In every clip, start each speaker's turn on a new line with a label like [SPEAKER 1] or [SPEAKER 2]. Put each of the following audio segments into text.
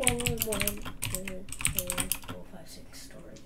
[SPEAKER 1] 1, 2, 3, 4, 5, 6 stories.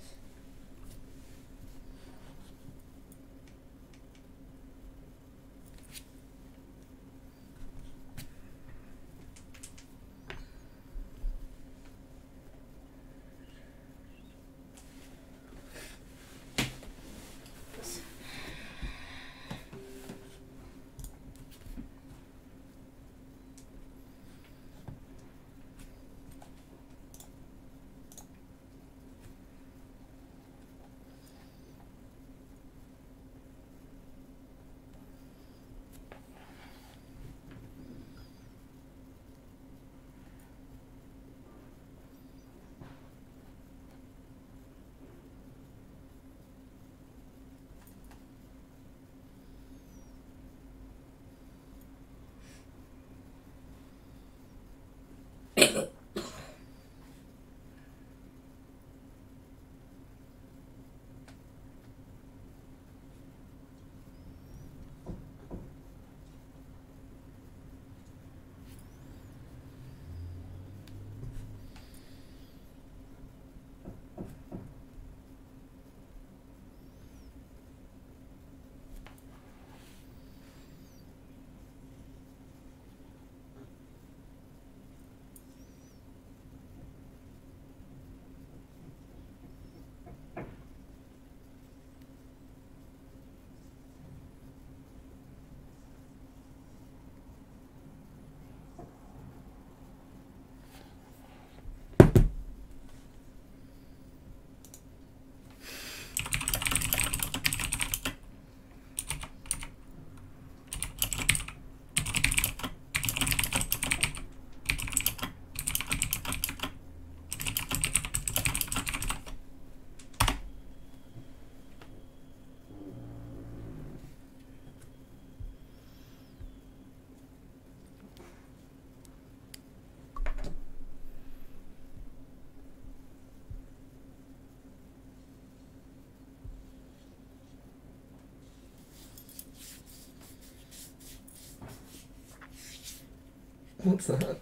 [SPEAKER 2] What's that?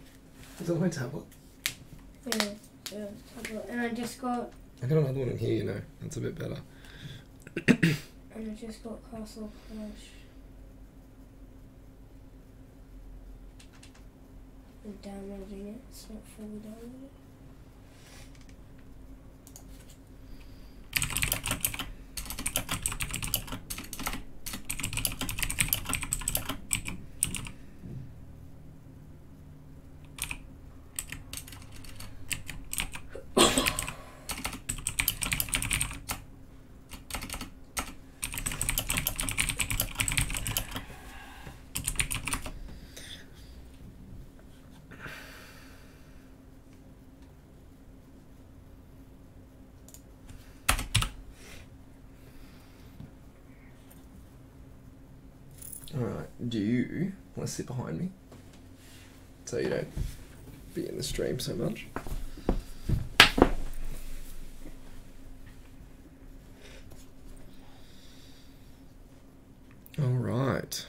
[SPEAKER 2] Is that my tablet?
[SPEAKER 1] Yeah, tablet. And I just got...
[SPEAKER 2] I got another one in here, you know. That's a bit better.
[SPEAKER 1] And I just got Castle Clash. I'm downloading it. It's not fully downloaded.
[SPEAKER 2] Alright, do you want to sit behind me? So you don't be in the stream so much. Alright.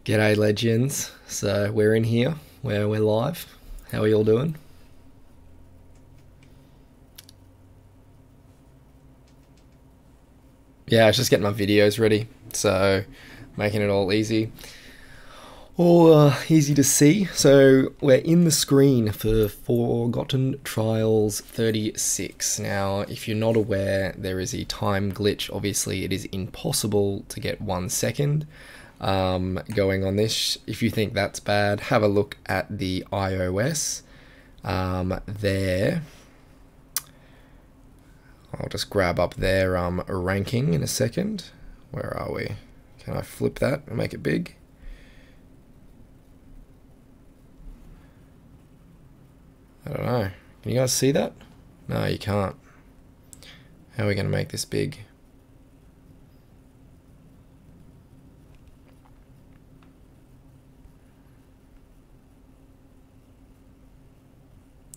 [SPEAKER 2] G'day legends, so we're in here, we're live. How are you all doing? Yeah, I was just getting my videos ready, so making it all easy. All easy to see. So we're in the screen for Forgotten Trials 36. Now, if you're not aware, there is a time glitch. Obviously, it is impossible to get 1 second. Going on this. If you think that's bad, have a look at the iOS there. I'll just grab up their ranking in a second. Where are we? Can I flip that and make it big? I don't know. Can you guys see that? No, you can't. How are we going to make this big?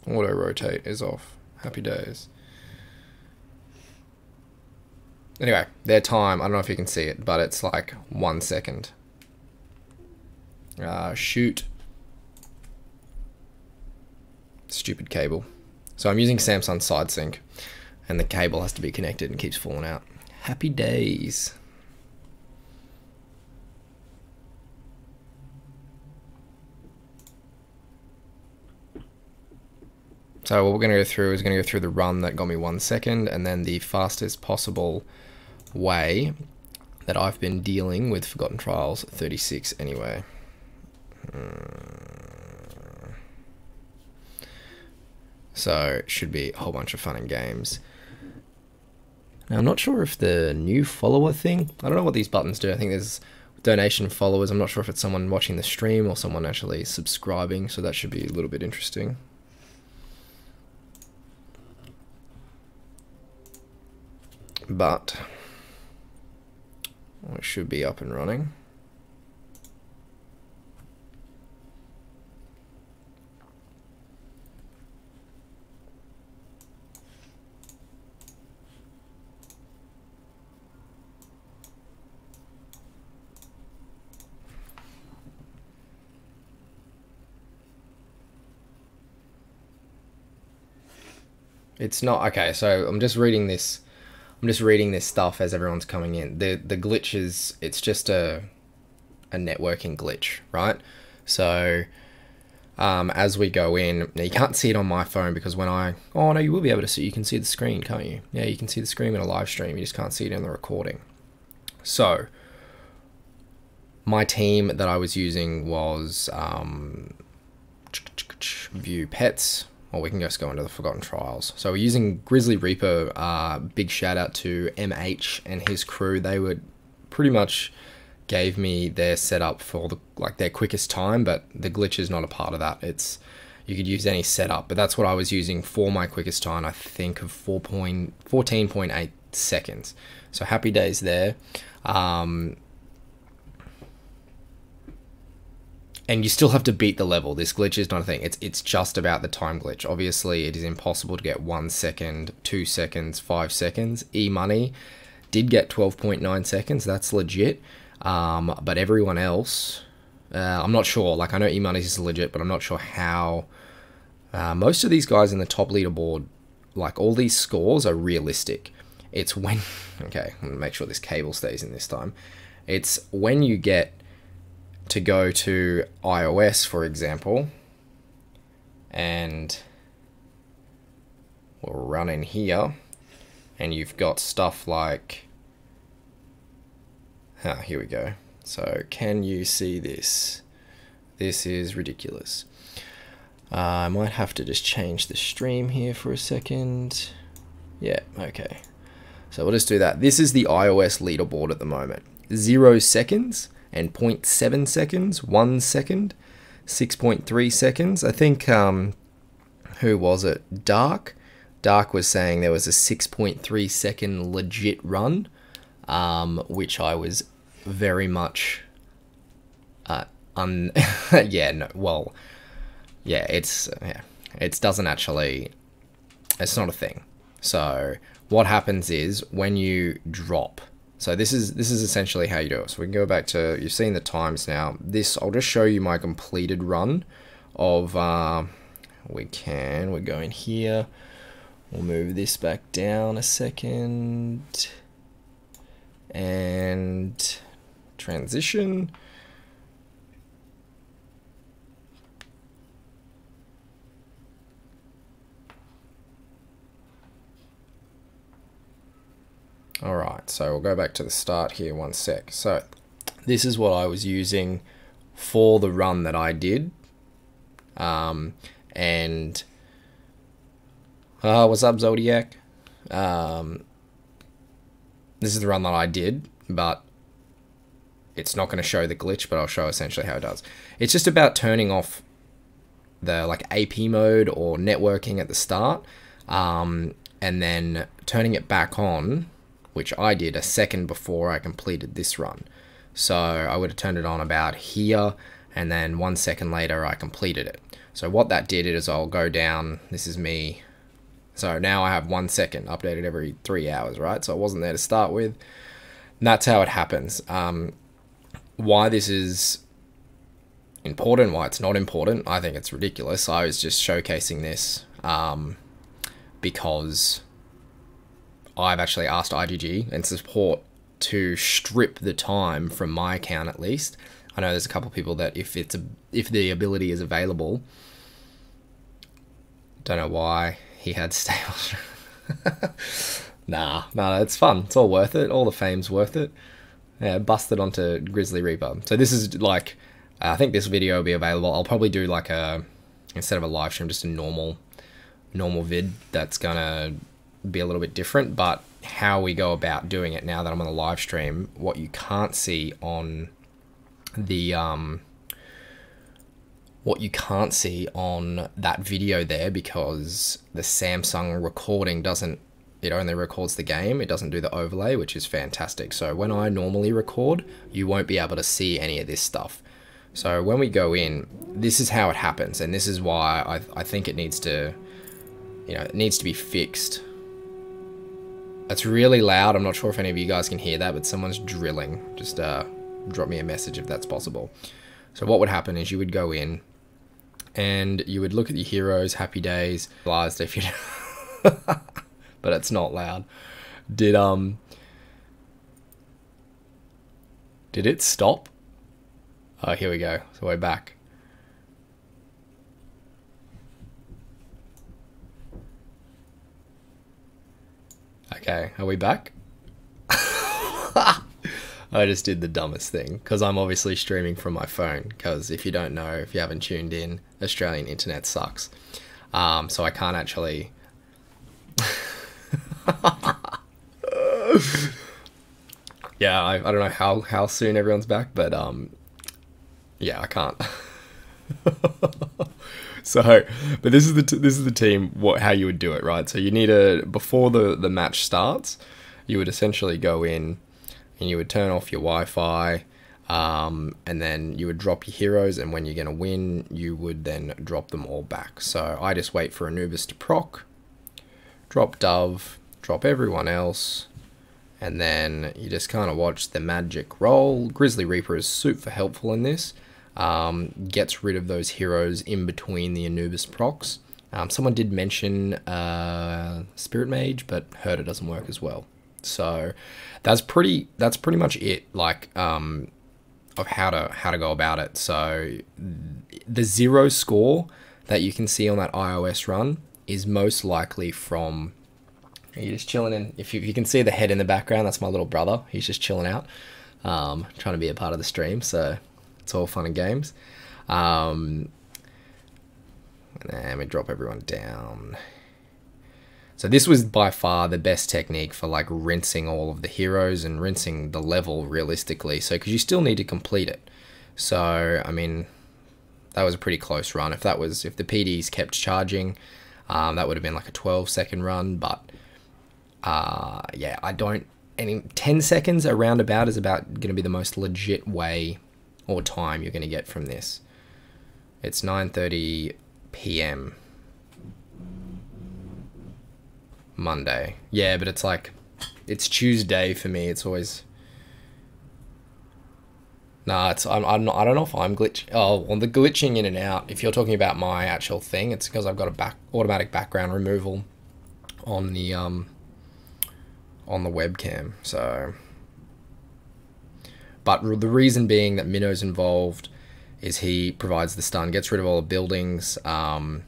[SPEAKER 2] Auto rotate is off. Happy days. Anyway, their time, I don't know if you can see it, but it's like 1 second. Shoot. Stupid cable. So I'm using Samsung SideSync, and the cable has to be connected and keeps falling out. Happy days. So what we're going to go through is going to go through the run that got me 1 second, and then the fastest possible way that I've been dealing with Forgotten Trials 36 anyway. So it should be a whole bunch of fun and games. Now I'm not sure if the new follower thing, I don't know what these buttons do. I think there's donation followers. I'm not sure if it's someone watching the stream or someone actually subscribing, so that should be a little bit interesting. But it should be up and running. It's not okay, so I'm just reading this stuff as everyone's coming in. The glitch is, it's just a networking glitch, right? So as we go in, now you can't see it on my phone because when oh no, you will be able to see, you can see the screen, can't you? Yeah, you can see the screen in a live stream, you just can't see it in the recording. So my team that I was using was View Pets, or we can just go into the Forgotten Trials. So we're using Grizzly Reaper. Big shout out to MH and his crew. They would pretty much gave me their setup for their quickest time, but the glitch is not a part of that. It's, you could use any setup, but that's what I was using for my quickest time. I think of 14.8 seconds. So happy days there. And you still have to beat the level. This glitch is not a thing. It's just about the time glitch. Obviously, it is impossible to get 1 second, 2 seconds, 5 seconds. eMoney did get 12.9 seconds. That's legit. But everyone else, I'm not sure. Like, I know eMoney is legit, but I'm not sure how. Most of these guys in the top leaderboard, like, all these scores are realistic. It's when... Okay, I'm going to make sure this cable stays in this time. It's when you get to go to iOS, for example, and we'll run in here, and you've got stuff like, here we go. So can you see this? This is ridiculous. I might have to just change the stream here for a second. Yeah, okay. So we'll just do that. This is the iOS leaderboard at the moment. 0 seconds and 0.7 seconds, 1 second, 6.3 seconds. I think, who was it? Dark was saying there was a 6.3 second legit run, which I was very much, yeah, no, well, yeah, it doesn't actually, it's not a thing. So what happens is when you drop, so this is essentially how you do it. So we can go back to, you've seen the times now. This, I'll just show you my completed run of, we're going here. We'll move this back down a second. And transition. Alright, so we'll go back to the start here 1 sec. So this is what I was using for the run that I did. And what's up, Zodiac? This is the run that I did, but it's not going to show the glitch, but I'll show essentially how it does. It's just about turning off the like AP mode or networking at the start, and then turning it back on, which I did a second before I completed this run. So I would have turned it on about here, and then 1 second later I completed it. So what that did is I'll go down, this is me, so now I have 1 second updated every 3 hours, right? So it wasn't there to start with. And that's how it happens. Why this is important, why it's not important, I think it's ridiculous. I was just showcasing this because I've actually asked IGG and support to strip the time from my account at least. I know there's a couple of people that if the ability is available, don't know why he had stable. Nah, it's fun. It's all worth it. All the fame's worth it. Yeah, busted onto Grizzly Reaper. So this is like, I think this video will be available. I'll probably do like instead of a live stream, just a normal vid that's gonna be a little bit different. But how we go about doing it now that I'm on the live stream, what you can't see on the that video there, because the Samsung recording it only records the game, it doesn't do the overlay, which is fantastic. So when I normally record, you won't be able to see any of this stuff. So when we go in, this is how it happens, and this is why I think it needs to, it needs to be fixed. It's really loud. I'm not sure if any of you guys can hear that, but someone's drilling. Just drop me a message if that's possible. So what would happen is you would go in and you would look at your heroes, happy days, if you but it's not loud. Did it stop? Oh, here we go. So we're back. Okay, are we back? I just did the dumbest thing because I'm obviously streaming from my phone, because if you don't know, if you haven't tuned in, Australian internet sucks. So I can't actually... Yeah, I don't know how soon everyone's back, but yeah, I can't. So, but this is the team, how you would do it, right? So you need before the match starts, you would essentially go in and you would turn off your Wi-Fi, and then you would drop your heroes, and when you're going to win, you would then drop them all back. So I just wait for Anubis to proc, drop Dove, drop everyone else, and then you just kind of watch the magic roll. Grizzly Reaper is super helpful in this. Gets rid of those heroes in between the Anubis procs. Someone did mention Spirit Mage, but Herder doesn't work as well. So that's pretty much it, like of how to go about it. So the 0 score that you can see on that iOS run is most likely from... Are you just chilling in? If you can see the head in the background, that's my little brother. He's just chilling out, trying to be a part of the stream. So it's all fun and games. And we drop everyone down. So this was by far the best technique for like rinsing all of the heroes and rinsing the level realistically. So because you still need to complete it. So I mean, that was a pretty close run. If the PDs kept charging, that would have been like a 12-second run. But yeah, 10 seconds around about is about going to be the most legit way or time you're going to get from this. It's 9:30 p.m. Monday. Yeah, but it's like, it's Tuesday for me. It's always... Nah, I'm not, I don't know if I'm glitch. Oh, well, the glitching in and out, if you're talking about my actual thing, it's because I've got a automatic background removal on the webcam. So, but the reason being that Minnow's involved is he provides the stun, gets rid of all the buildings, and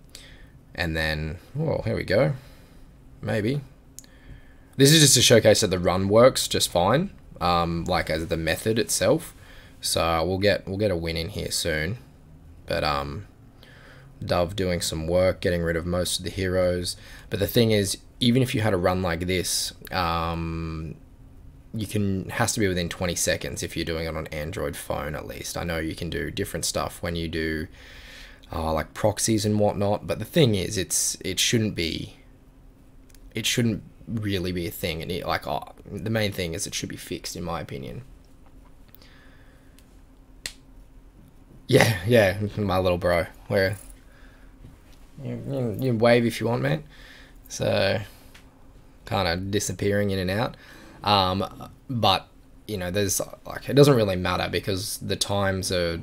[SPEAKER 2] then, oh, here we go. Maybe. This is just to showcase that the run works just fine, like as the method itself. So we'll get a win in here soon. But Dove doing some work, getting rid of most of the heroes. But the thing is, even if you had a run like this, has to be within 20 seconds if you're doing it on Android phone at least. I know you can do different stuff when you do like proxies and whatnot, but the thing is, it shouldn't really be a thing, and the main thing is it should be fixed, in my opinion. Yeah, my little bro. Where you wave if you want, man. So kind of disappearing in and out. But there's like, it doesn't really matter because the times are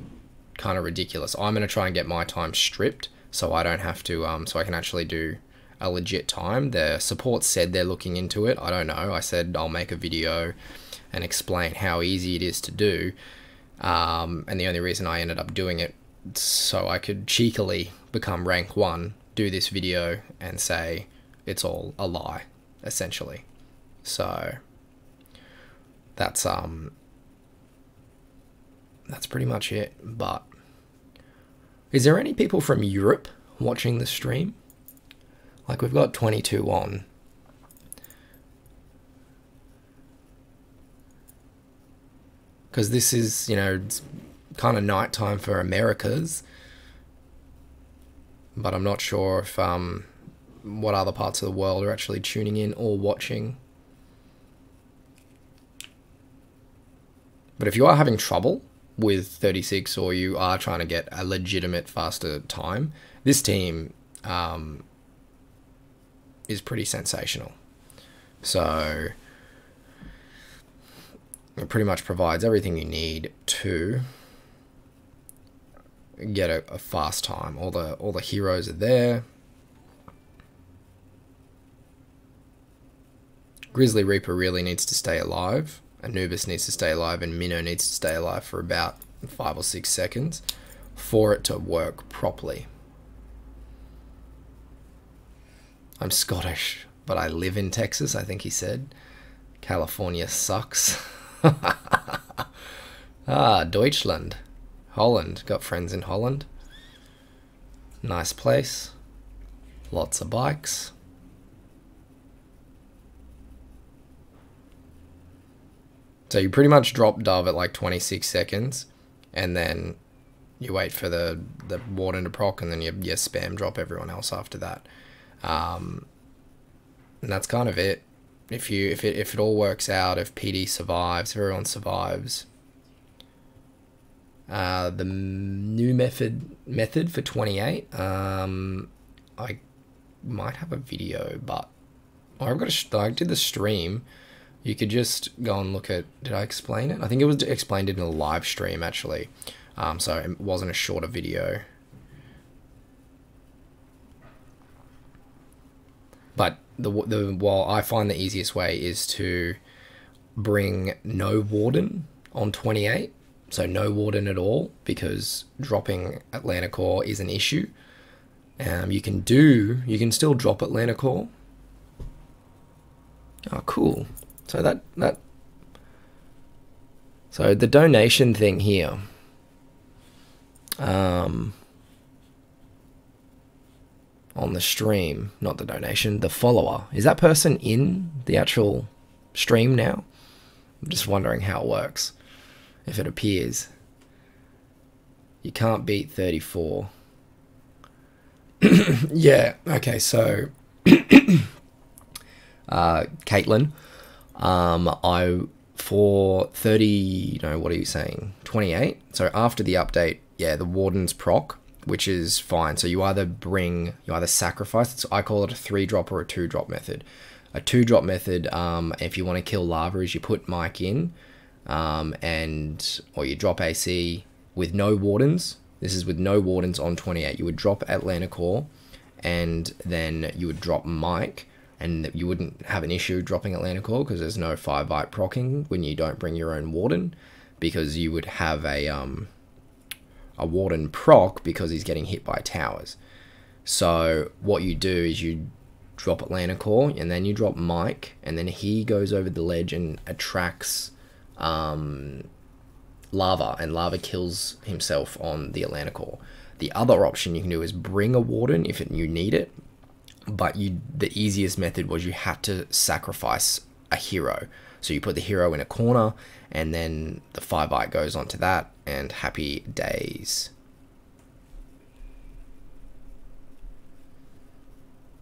[SPEAKER 2] kind of ridiculous. I'm gonna try and get my time stripped so I don't have to so I can actually do a legit time. The support said they're looking into it. I don't know. I said I'll make a video and explain how easy it is to do. And the only reason I ended up doing it so I could cheekily become rank 1, do this video and say it's all a lie, essentially. So that's pretty much it. But is there any people from Europe watching the stream? Like, we've got 22 on. Because this is, it's kind of nighttime for Americas. But I'm not sure if what other parts of the world are actually tuning in or watching. But if you are having trouble with 36 or you are trying to get a legitimate faster time, this team is pretty sensational. So it pretty much provides everything you need to get a fast time. All the heroes are there. Grizzly Reaper really needs to stay alive. Anubis needs to stay alive, and Minnow needs to stay alive for about 5 or 6 seconds for it to work properly. I'm Scottish, but I live in Texas, I think he said. California sucks. Deutschland. Holland. Got friends in Holland. Nice place. Lots of bikes. So you pretty much drop Dove at like 26 seconds, and then you wait for the Warden to proc, and then you spam drop everyone else after that. And that's kind of it. If it all works out, if PD survives, if everyone survives, the new method for 28, I might have a video, but I did the stream. You could just go and look at, did I explain it? I think it was explained in a live stream, actually. So it wasn't a shorter video. But while I find the easiest way is to bring no Warden on 28. So no Warden at all, because dropping Atlanta Core is an issue. You can still drop Atlanta Core. Oh, cool. So so the donation thing here, on the stream, not the donation, the follower, is that person in the actual stream now? I'm just wondering how it works, if it appears. You can't beat 34. Yeah, okay, so Caitlin, for 30, what are you saying, 28, so after the update, yeah, the Warden's proc, which is fine. So you either sacrifice, I call it a 3-drop or a 2-drop method. A 2-drop method, if you want to kill lava, is you put Mike in, or you drop AC with no Wardens. This is with no Wardens on 28. You would drop Atlanta Core, and then you would drop Mike, and you wouldn't have an issue dropping Atlanta Core because there's no 5-byte procking when you don't bring your own Warden, because you would have a Warden proc because he's getting hit by towers. So what you do is you drop Atlanta Core, and then you drop Mike, and then he goes over the ledge and attracts lava, and lava kills himself on the Atlanta Core. The other option you can do is bring a Warden if you need it, but the easiest method was you had to sacrifice a hero. So you put the hero in a corner, and then the 5-byte goes onto that, and happy days.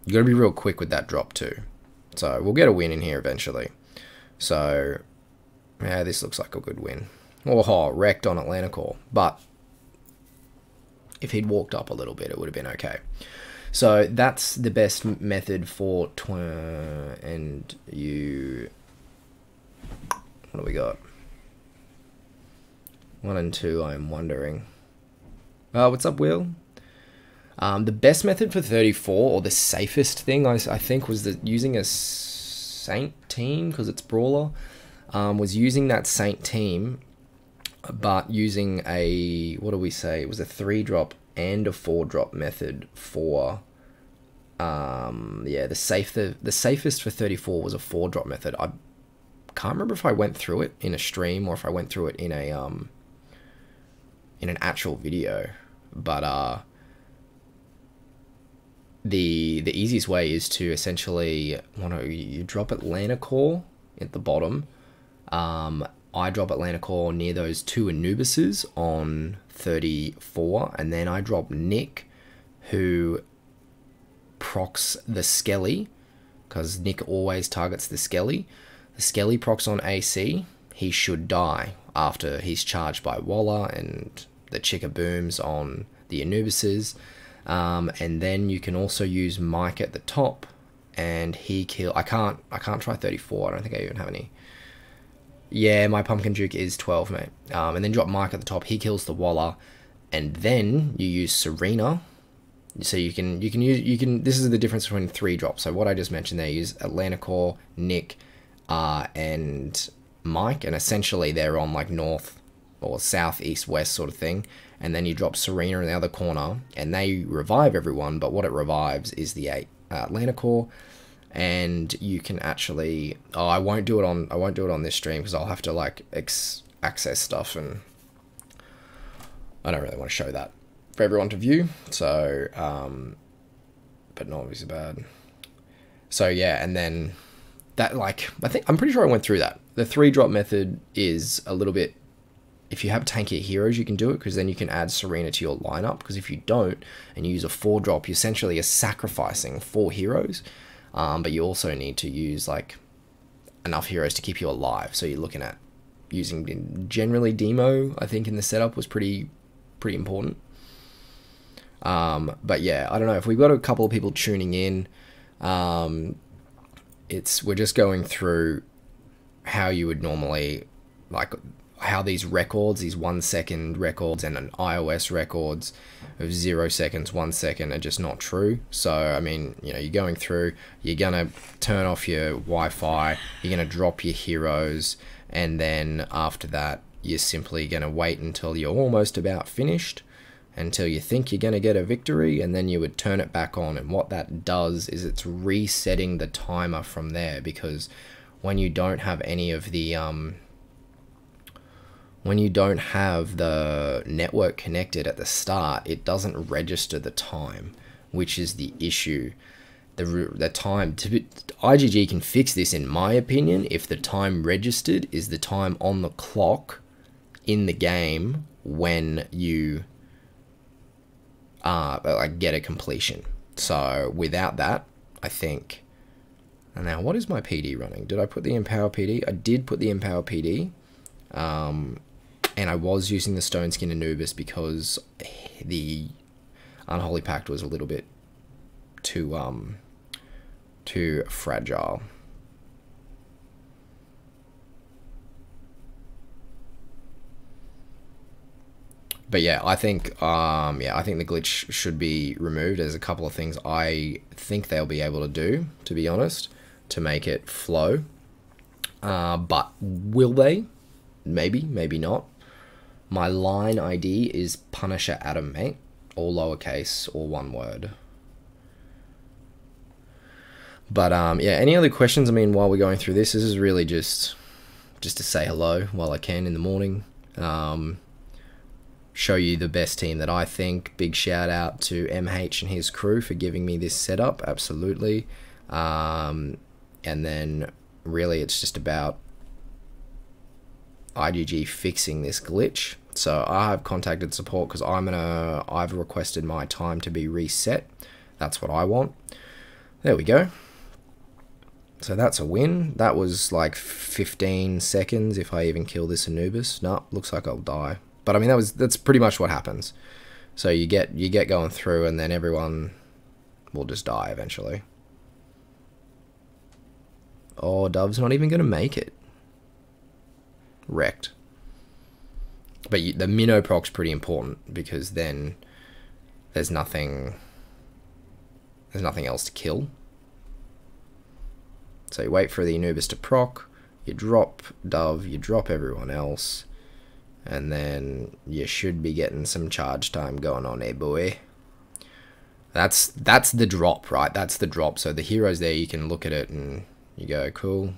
[SPEAKER 2] You gotta be real quick with that drop too. So we'll get a win in here eventually. So yeah, this looks like a good win. Oh, wrecked on Atlanta Core, but If he'd walked up a little bit, it would have been okay. So that's the best method for and you. What do we got? 1 and 2. I'm wondering. What's up, Will? The best method for 34, or the safest thing, I think, was using a Saint team, because it's Brawler. Was using that Saint team, but using a, what do we say? It was a 3-drop and a 4-drop method for, yeah, the safest for 34 was a 4-drop method. I can't remember if I went through it in a stream or if I went through it in a, in an actual video, but, the easiest way is to essentially, you drop Atlanta Core at the bottom. I drop Atlanta Core near those 2 Anubises on 34, and then I drop Nick, who procs the Skelly, because Nick always targets the Skelly. The Skelly procs on AC, he should die after he's charged by Waller and the Chicka Booms on the Anubises. And then you can also use Mike at the top, and he kill. I can't try 34. I don't think I even have any. Yeah, my Pumpkin Duke is 12, mate. And then drop Mike at the top. He kills the Waller, and then you use Serena. So you can. This is the difference between 3 drops. So what I just mentioned there, use Atlanta Core, Nick, and Mike, and essentially they're on like north or south, east, west sort of thing. And then you drop Serena in the other corner, and they revive everyone, but what it revives is the Atlanta Core. And you can actually, I won't do it on this stream, because I'll have to like access stuff, and I don't really want to show that for everyone to view. So, but not obviously bad. So yeah, and then that, like, I'm pretty sure I went through that. The 3-drop method is a little bit. If you have tankier heroes, you can do it, because then you can add Serena to your lineup. Because if you don't, and you use a 4-drop, you essentially are sacrificing 4 heroes. But you also need to use like enough heroes to keep you alive. So you're looking at using generally Demo, I think, in the setup was pretty important. But yeah, I don't know if we've got a couple of people tuning in. We're just going through how you would normally, like, how these records, these 1 second records and an iOS records of 0 seconds, 1 second are just not true. So, I mean, you know, you're going through, you're going to turn off your Wi-Fi, you're going to drop your heroes, and then after that, you're simply going to wait until you're almost about finished, until you think you're going to get a victory, and then you would turn it back on. And what that does is it's resetting the timer from there, because when you don't have any of the, when you don't have the network connected at the start, it doesn't register the time, which is the issue. The time, IGG can fix this, in my opinion, if the time registered is the time on the clock in the game when you like get a completion. So without that, I think. And now, what is my PD running? Did I put the Empower PD? I did put the Empower PD. And I was using the Stone Skin Anubis because the Unholy Pact was a little bit too fragile. But yeah, I think the glitch should be removed. There's a couple of things I think they'll be able to do, to be honest, to make it flow. But will they? Maybe, maybe not. My line ID is punisheradam, mate. All lowercase, all one word. But yeah, any other questions? I mean, while we're going through this is really just to say hello while I can in the morning. Show you the best team that I think. Big shout out to MH and his crew for giving me this setup, absolutely. And then really it's just about IGG fixing this glitch. So I've contacted support because I've requested my time to be reset. That's what I want. There we go. So that's a win. That was like 15 seconds if I even kill this Anubis. No, looks like I'll die. But I mean, that's pretty much what happens. So you get going through, and then everyone will just die eventually. Oh, Dove's not even going to make it. Wrecked. But the minnow proc's pretty important, because then there's nothing else to kill. So you wait for the Anubis to proc, you drop Dove, you drop everyone else, and then you should be getting some charge time going on, eh, boy? That's the drop, right? That's the drop. So the heroes there, you can look at it and you go, cool.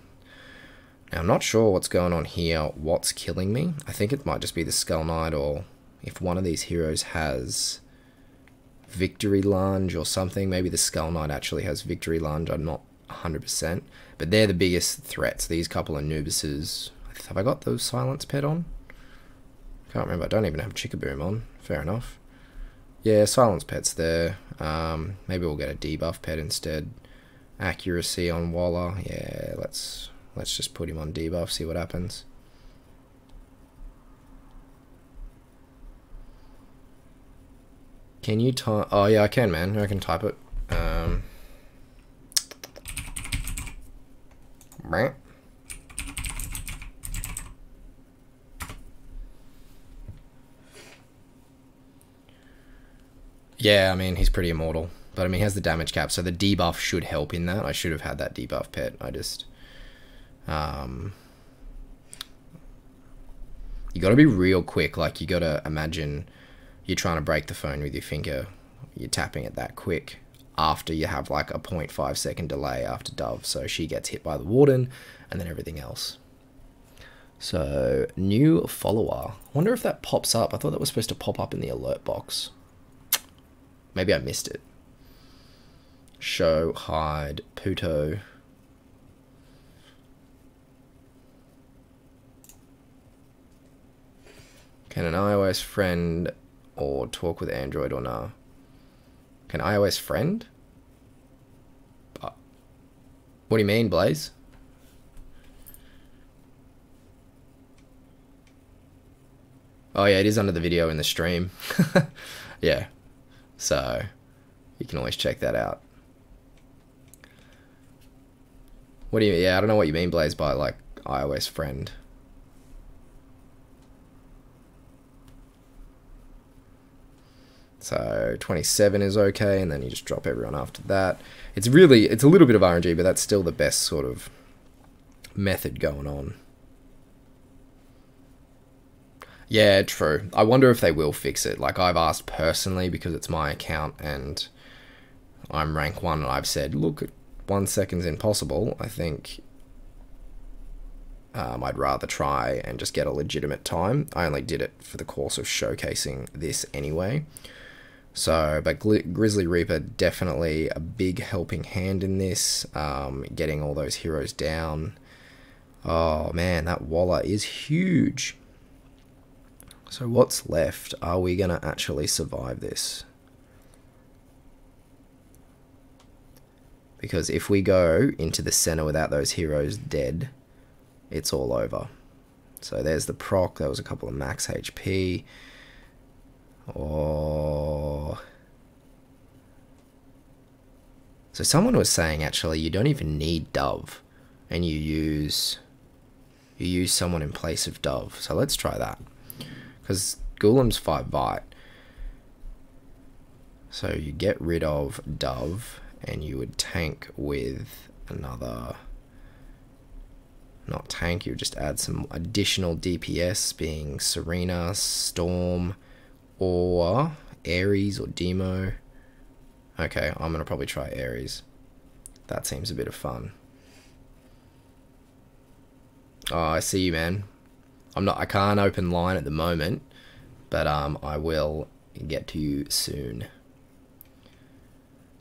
[SPEAKER 2] Now, I'm not sure what's going on here, what's killing me. I think it might just be the Skull Knight, or if one of these heroes has Victory Lunge or something. Maybe the Skull Knight actually has Victory Lunge, I'm not 100%. But they're the biggest threats, these couple of Anubises. Have I got the Silence Pet on? Can't remember, I don't even have Chickaboom on. Fair enough. Yeah, Silence Pet's there. Maybe we'll get a debuff pet instead. Accuracy on Waller. Yeah, let's just put him on debuff, see what happens. Can you type? Oh yeah, I can, man. I can type it. Yeah, I mean, he's pretty immortal. But I mean, he has the damage cap, so the debuff should help in that. I should have had that debuff pet. I just... you gotta be real quick. Like, you gotta imagine you're trying to break the phone with your finger. You're tapping it that quick after you have like a 0.5 second delay after Dove. So she gets hit by the Warden and then everything else. So, new follower. I wonder if that pops up. I thought that was supposed to pop up in the alert box. Maybe I missed it. Show, hide, Puto. Can an iOS friend or talk with Android or nah? Can iOS friend? What do you mean, Blaze? Oh yeah, it is under the video in the stream. Yeah. So, you can always check that out. What do you... Yeah, I don't know what you mean, Blaze, by, like, iOS friend. So, 27 is okay, and then you just drop everyone after that. It's a little bit of RNG, but that's still the best sort of method going on. Yeah, true. I wonder if they will fix it. Like, I've asked personally because it's my account and I'm rank 1 and I've said, look, 1 second's impossible. I think I'd rather try and just get a legitimate time. I only did it for the course of showcasing this anyway. So, but Grizzly Reaper, definitely a big helping hand in this, getting all those heroes down. Oh man, that Waller is huge. So what's left? Are we going to actually survive this? Because if we go into the center without those heroes dead, it's all over. So there's the proc. There was a couple of max HP. Oh. So someone was saying actually you don't even need Dove, and you use someone in place of Dove. So let's try that. Because Goulem's 5 Vite. So you get rid of Dove and you would tank with another... Not tank, you would just add some additional DPS, being Serena, Storm, or Ares or Demo. Okay, I'm going to probably try Ares. That seems a bit of fun. Oh, I see you, man. I can't open line at the moment, but I will get to you soon.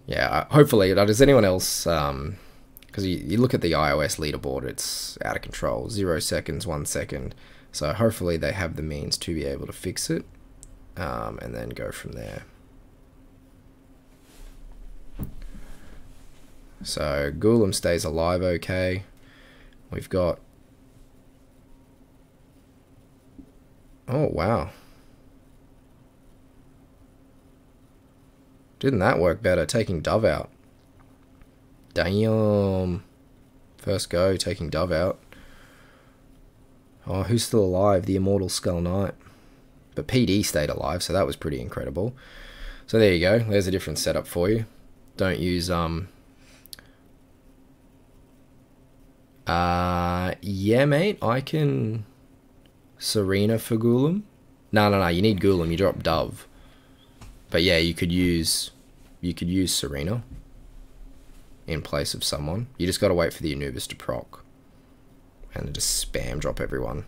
[SPEAKER 2] Yeah, hopefully. Does anyone else? Because you look at the iOS leaderboard, it's out of control. 0 seconds, 1 second. So hopefully they have the means to be able to fix it, and then go from there. So Goulem stays alive, okay. We've got... Oh, wow. Didn't that work better? Taking Dove out. Damn. First go, taking Dove out. Oh, who's still alive? The Immortal Skull Knight. But PD stayed alive, so that was pretty incredible. So there you go. There's a different setup for you. Don't use, yeah, mate, I can Serena for Ghoulam. No, you need Ghoulam. You drop Dove. But yeah, you could use Serena in place of someone. You just got to wait for the Anubis to proc. And just spam drop everyone.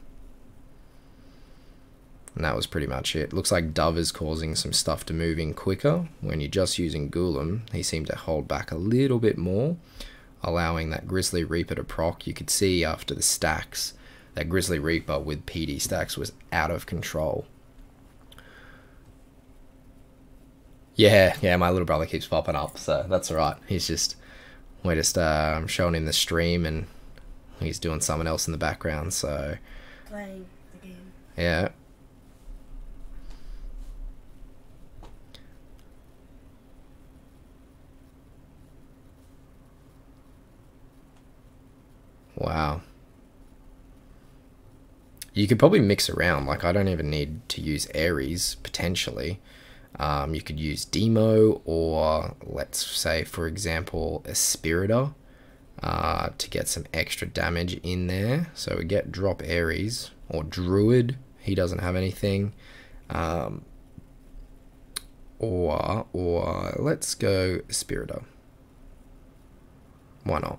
[SPEAKER 2] And that was pretty much it. Looks like Dove is causing some stuff to move in quicker. When you're just using Ghoulam, he seemed to hold back a little bit more, allowing that Grizzly Reaper to proc. You could see after the stacks, that Grizzly Reaper with PD stacks was out of control. Yeah, my little brother keeps popping up, so that's alright. We're just showing him the stream and he's doing something else in the background, so...
[SPEAKER 1] Playing the game.
[SPEAKER 2] Yeah. Wow. You could probably mix around. Like, I don't even need to use Ares, potentially. You could use Demo, or let's say, for example, a Spiritor to get some extra damage in there. So we get drop Ares, or Druid. He doesn't have anything. Or let's go Spiritor. Why not?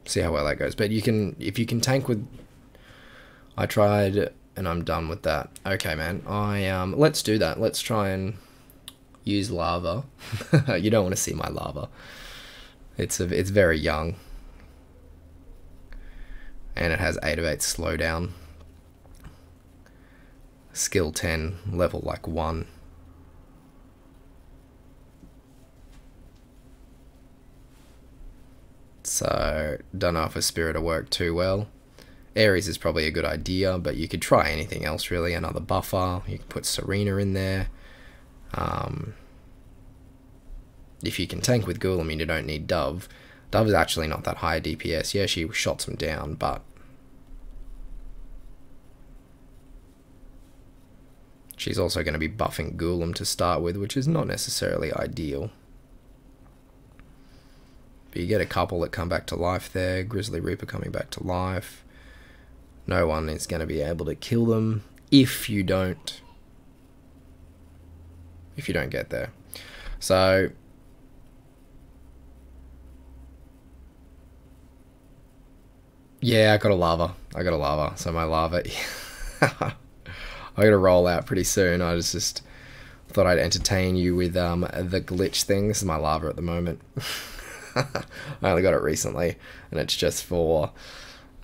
[SPEAKER 2] See how well that goes. But you can, if you can tank with... I tried and I'm done with that. Okay, man. Let's do that. Let's try and use Lava. You don't want to see my Lava. It's very young. And it has 8 of 8 slowdown. Skill 10, level like 1. So, don't know if a Spirit will work too well. Ares is probably a good idea, but you could try anything else really. Another buffer. You can put Serena in there. If you can tank with Ghoulam, you don't need Dove. Dove is actually not that high DPS. Yeah, she shot some down, but she's also going to be buffing Ghoulam to start with, which is not necessarily ideal. But you get a couple that come back to life there. Grizzly Reaper coming back to life. No one is going to be able to kill them if you don't get there. So yeah, I got a lava. So my lava I gotta roll out pretty soon. I just thought I'd entertain you with the glitch thing. This is my lava at the moment. I only got it recently, and it's just for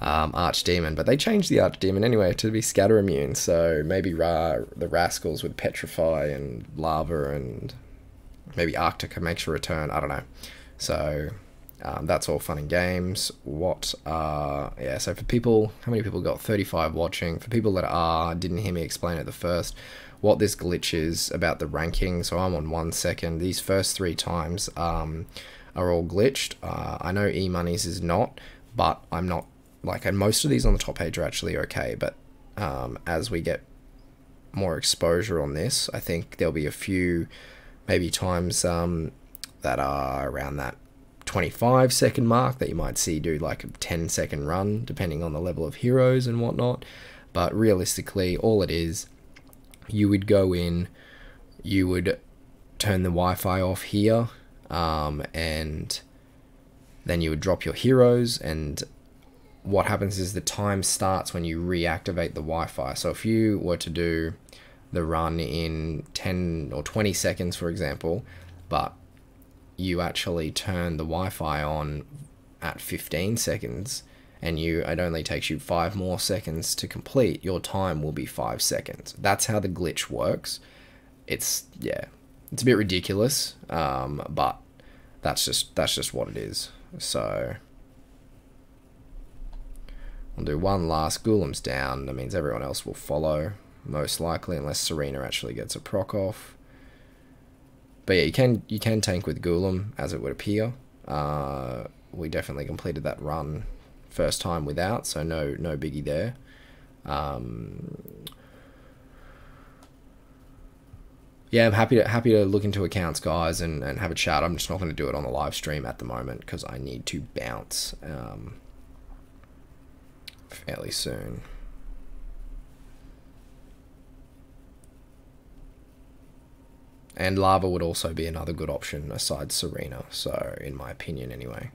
[SPEAKER 2] Archdemon, but they changed the Archdemon anyway to be scatter immune, so maybe the Rascals with Petrify and Lava, and maybe Arctica makes a return, I don't know. So that's all fun and games. Yeah, so for people, how many people got? 35 watching. For people that didn't hear me explain it the first, what this glitch is about the ranking, so I'm on 1 second. These first 3 times are all glitched. I know E-Money's is not, but I'm not, like, and most of these on the top page are actually okay, but as we get more exposure on this, I think there'll be a few maybe times that are around that 25-second mark that you might see do like a 10-second run, depending on the level of heroes and whatnot. But realistically, all it is, you would go in, you would turn the Wi-Fi off here, and then you would drop your heroes, and what happens is the time starts when you reactivate the Wi-Fi. So if you were to do the run in 10 or 20 seconds, for example, but you actually turn the Wi-Fi on at 15 seconds, and it only takes you 5 more seconds to complete, your time will be 5 seconds. That's how the glitch works. It's a bit ridiculous, but that's just what it is. So I'll do one last. Ghoulam's down. That means everyone else will follow, most likely, unless Serena actually gets a proc off. But yeah, you can tank with Ghoulam, as it would appear. We definitely completed that run first time without, so no biggie there. Yeah, I'm happy to look into accounts, guys, and have a chat. I'm just not going to do it on the live stream at the moment because I need to bounce fairly soon. And Lava would also be another good option aside Serena, so in my opinion anyway.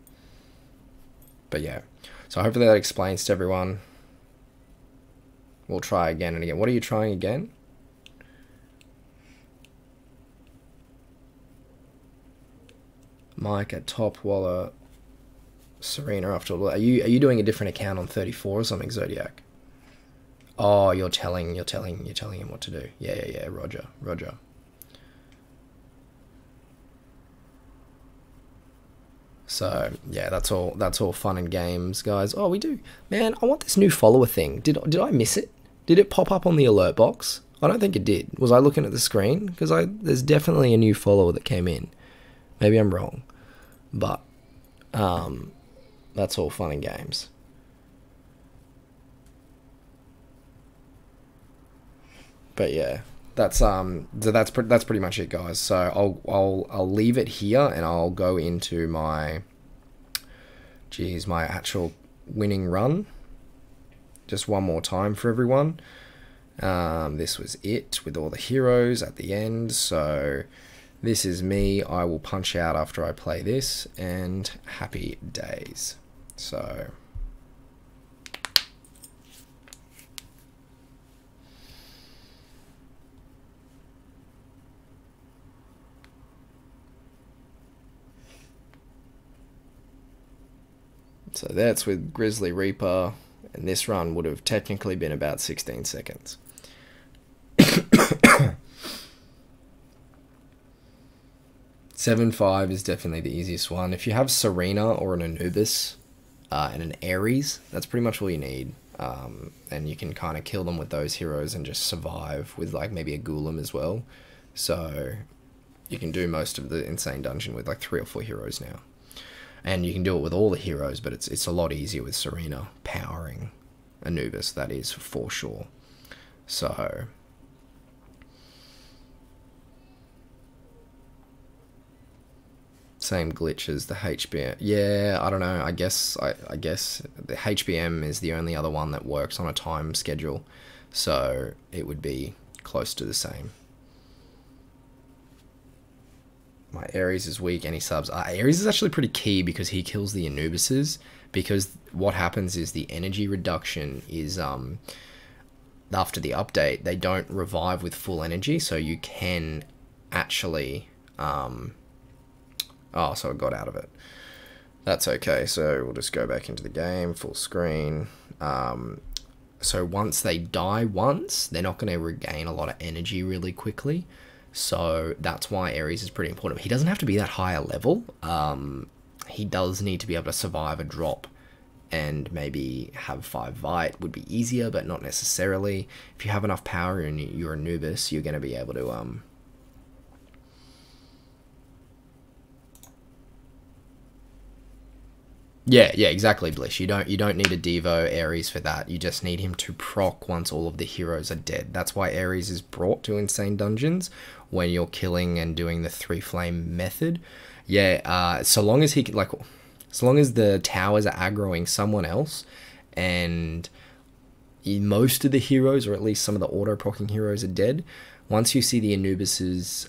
[SPEAKER 2] But yeah, so hopefully that explains to everyone. We'll try again and again. What are you trying again? Mike at top, Waller, Serena after. Are you doing a different account on 34 or something, Zodiac? Oh, you're telling him what to do. Yeah. Roger. So yeah, that's all fun and games, guys. Oh, we do, man. I want this new follower thing. Did I miss it? Did it pop up on the alert box? I don't think it did. Was I looking at the screen? Because there's definitely a new follower that came in. Maybe I'm wrong, but that's all fun and games. But yeah, that's pretty much it, guys. So I'll leave it here and I'll go into my actual winning run. Just one more time for everyone. This was it with all the heroes at the end. So this is me. I will punch out after I play this, and happy days. So that's with Grizzly Reaper, and this run would have technically been about 16 seconds. 7-5 is definitely the easiest one. If you have Serena or an Anubis and an Ares, that's pretty much all you need. And you can kind of kill them with those heroes and just survive with like maybe a Ghoulam as well. So you can do most of the insane dungeon with like 3 or 4 heroes now. And you can do it with all the heroes, but it's a lot easier with Serena powering Anubis, that is for sure. So same glitch as the HBM. Yeah, I don't know. I guess the HBM is the only other one that works on a time schedule, so it would be close to the same. My Ares is weak, any subs? Ares is actually pretty key because he kills the Anubises, because what happens is the energy reduction is, after the update, they don't revive with full energy, so you can actually, oh, so I got out of it. That's okay, so we'll just go back into the game, full screen. So once they die once, they're not going to regain a lot of energy really quickly. So that's why Ares is pretty important. He doesn't have to be that high a level. He does need to be able to survive a drop, and maybe have 5 Vite would be easier, but not necessarily. If you have enough power in your Anubis, you're going to be able to... Yeah, exactly, Blish. You don't need a Devo Ares for that. You just need him to proc once all of the heroes are dead. That's why Ares is brought to insane dungeons when you're killing and doing the 3 flame method. Yeah, so long as as long as the towers are aggroing someone else, and most of the heroes, or at least some of the auto-procking heroes, are dead, once you see the Anubises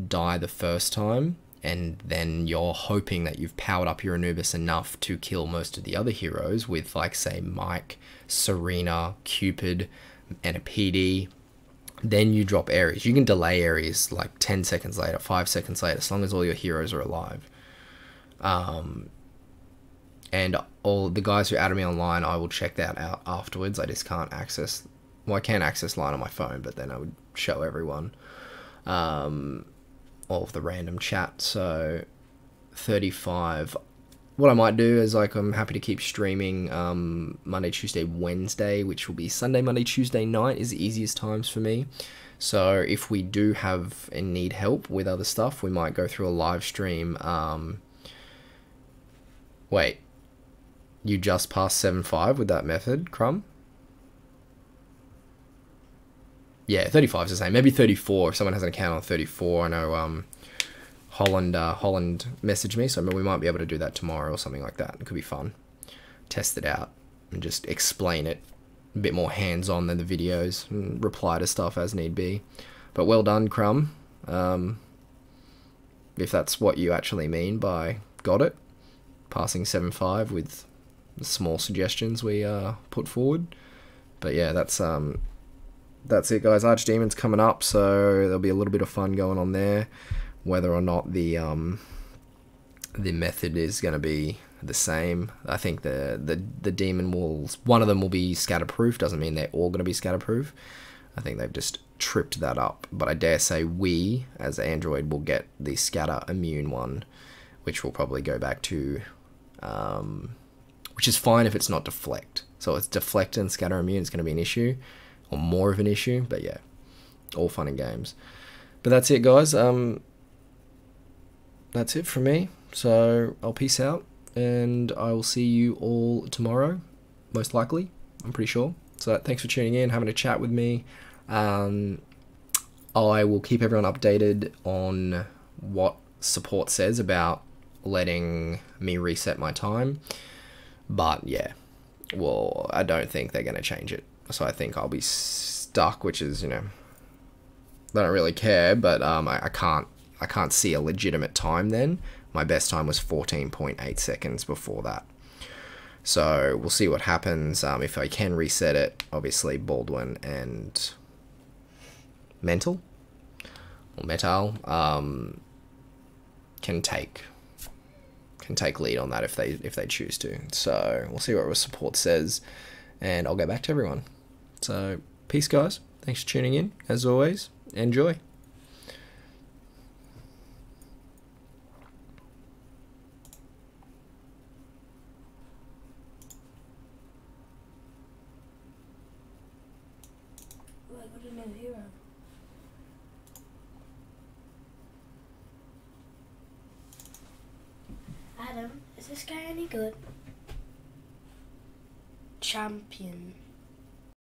[SPEAKER 2] die the first time, and then you're hoping that you've powered up your Anubis enough to kill most of the other heroes with, like, say, Mike, Serena, Cupid, and a PD, then you drop Ares. You can delay Ares like 10 seconds later, 5 seconds later, as long as all your heroes are alive. And all the guys who added me online, I will check that out afterwards. I just can't access... Well, I can access line on my phone, but then I would show everyone all of the random chat. So 35, what I might do is, like, I'm happy to keep streaming Monday, Tuesday, Wednesday, which will be Sunday, Monday, Tuesday night is the easiest times for me. So if we do have and need help with other stuff, we might go through a live stream. Wait, you just passed 7.5 with that method, Crumb? Yeah, 35 is the same. Maybe 34 if someone has an account on 34. I know Holland messaged me, so we might be able to do that tomorrow or something like that. It could be fun. Test it out and just explain it a bit more hands-on than the videos and reply to stuff as need be. But well done, Crumb. If that's what you actually mean by got it, passing 7.5 with the small suggestions we put forward. But yeah, that's it, guys. Archdemon's coming up, so there'll be a little bit of fun going on there. Whether or not the method is going to be the same, I think the demon one of them will be scatterproof. Doesn't mean they're all going to be scatterproof. I think they've just tripped that up. But I dare say we, as Android, will get the scatter immune one, which will probably go back to, which is fine if it's not deflect. So it's deflect and scatter immune is going to be an issue, or more of an issue. But yeah, all fun and games. But that's it, guys. That's it from me. So I'll peace out, and I will see you all tomorrow, most likely. I'm pretty sure. So thanks for tuning in, having a chat with me. I will keep everyone updated on what support says about letting me reset my time. But yeah, well, I don't think they're going to change it. So I think I'll be stuck, which is, you know, I don't really care, but I can't see a legitimate time then. My best time was 14.8 seconds before that. So we'll see what happens. If I can reset it, obviously Baldwin and Metal can take lead on that if they choose to. So we'll see what support says, and I'll get back to everyone. So peace, guys. Thanks for tuning in. As always, enjoy.
[SPEAKER 1] Like, what a new hero. Adam, is this guy any good? Champion.